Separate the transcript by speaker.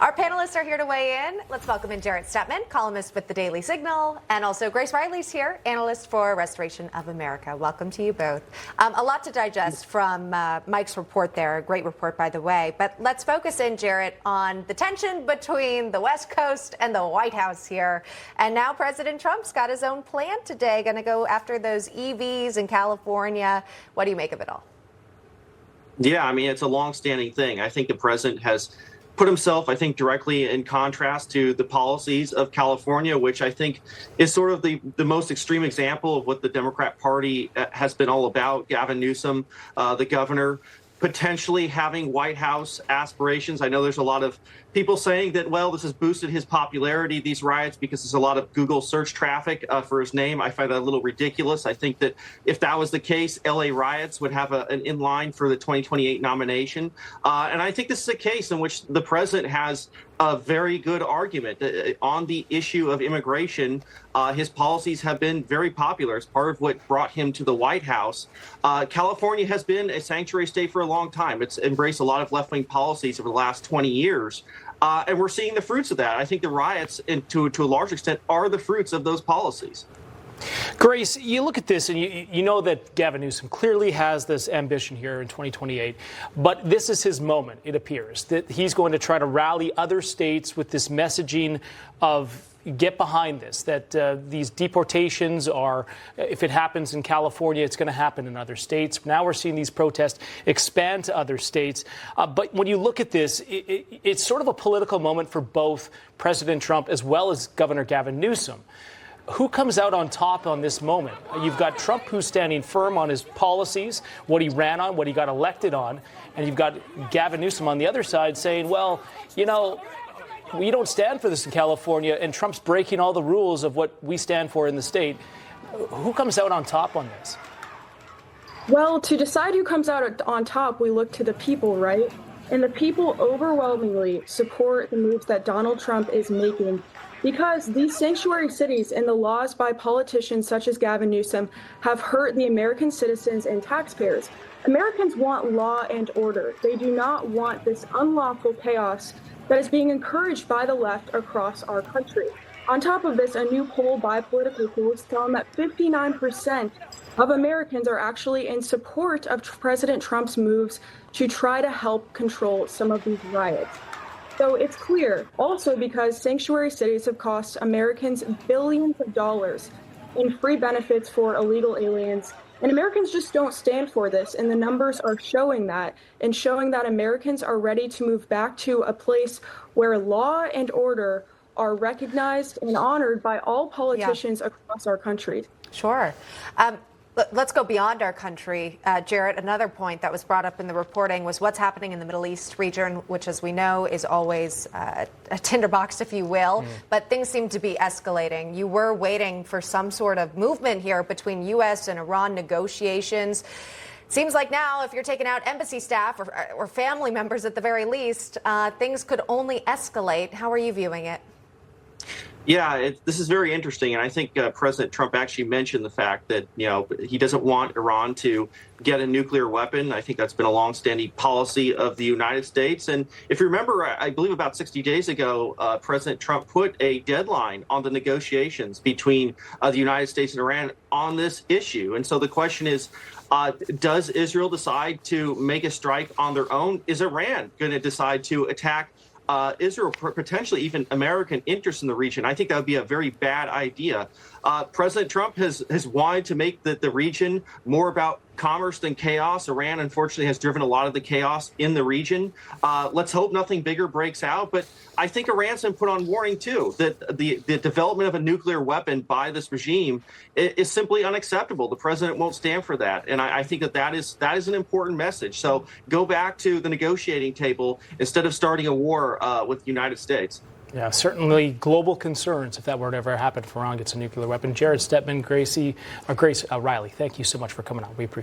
Speaker 1: Our panelists are here to weigh in. Let's welcome in Jarrett Stepman, columnist with the Daily Signal, and also Grace Reilly's here, analyst for Restoration of America. Welcome to you both. A lot to digest from Mike's report there, a great report, by the way. But let's focus in, Jarrett, on the tension between the West Coast and the White House here. And now President Trump's got his own plan today, going to go after those EVs in California. What do you make of it all?
Speaker 2: Yeah, I mean, it's a long-standing thing. I think the president has put himself, directly in contrast to the policies of California, which I think is sort of the most extreme example of what the Democrat Party has been all about. Gavin Newsom, the governor, potentially having White House aspirations. I know there's a lot of people saying that, well, this has boosted his popularity, these riots, because there's a lot of Google search traffic for his name. I find that a little ridiculous. I think that if that was the case, LA riots would have an in line for the 2028 nomination. And I think this is a case in which the president has a very good argument on the issue of immigration. His policies have been very popular. It's part of what brought him to the White House. California has been a sanctuary state for a long time. It's embraced a lot of left-wing policies over the last 20 years. And we're seeing the fruits of that. I think the riots, to a large extent, are the fruits of those policies.
Speaker 3: Grace, you look at this and you know that Gavin Newsom clearly has this ambition here in 2028, but this is his moment, it appears, that he's going to try to rally other states with this messaging of get behind this, that these deportations are, if it happens in California, it's going to happen in other states. Now we're seeing these protests expand to other states. But when you look at this, it's sort of a political moment for both President Trump as well as Governor Gavin Newsom. Who comes out on top on this moment? You've got Trump, who's standing firm on his policies, what he ran on, what he got elected on, and you've got Gavin Newsom on the other side saying, well, you know, we don't stand for this in California, and Trump's breaking all the rules of what we stand for in the state. Who comes out on top on this?
Speaker 4: Well, to decide who comes out on top, we look to the people, right? And the people overwhelmingly support the moves that Donald Trump is making, because these sanctuary cities and the laws by politicians such as Gavin Newsom have hurt the American citizens and taxpayers. Americans want law and order. They do not want this unlawful chaos that is being encouraged by the left across our country. On top of this, a new poll by Political Tools found that 59% of Americans are actually in support of President Trump's moves to try to help control some of these riots. So it's clear also because sanctuary cities have cost Americans billions of dollars in free benefits for illegal aliens. And Americans just don't stand for this. And the numbers are showing that, and showing that Americans are ready to move back to a place where law and order are recognized and honored by all politicians across our country.
Speaker 1: Sure. Let's go beyond our country. Jarrett, another point that was brought up in the reporting was what's happening in the Middle East region, which, as we know, is always a tinderbox, if you will. But things seem to be escalating. You were waiting for some sort of movement here between U.S. and Iran negotiations. Seems like now, if you're taking out embassy staff or family members at the very least, things could only escalate. How are you viewing it?
Speaker 2: Yeah, this is very interesting. And I think President Trump actually mentioned the fact that, he doesn't want Iran to get a nuclear weapon. I think that's been a longstanding policy of the United States. And if you remember, I believe about 60 days ago, President Trump put a deadline on the negotiations between the United States and Iran on this issue. And so the question is, does Israel decide to make a strike on their own? Is Iran going to decide to attack Israel, potentially even American interests in the region? I think that would be a very bad idea. President Trump has wanted to make the region more about commerce than chaos. Iran, unfortunately, has driven a lot of the chaos in the region. Let's hope nothing bigger breaks out. But I think Iran's been put on warning, too, that the development of a nuclear weapon by this regime is simply unacceptable. The president won't stand for that. And I think that is an important message. So go back to the negotiating table instead of starting a war with the United States.
Speaker 3: Yeah, certainly global concerns if that were to ever happen if Iran gets a nuclear weapon. Jarrett Stepman, Grace Reilly, thank you so much for coming on. We appreciate it.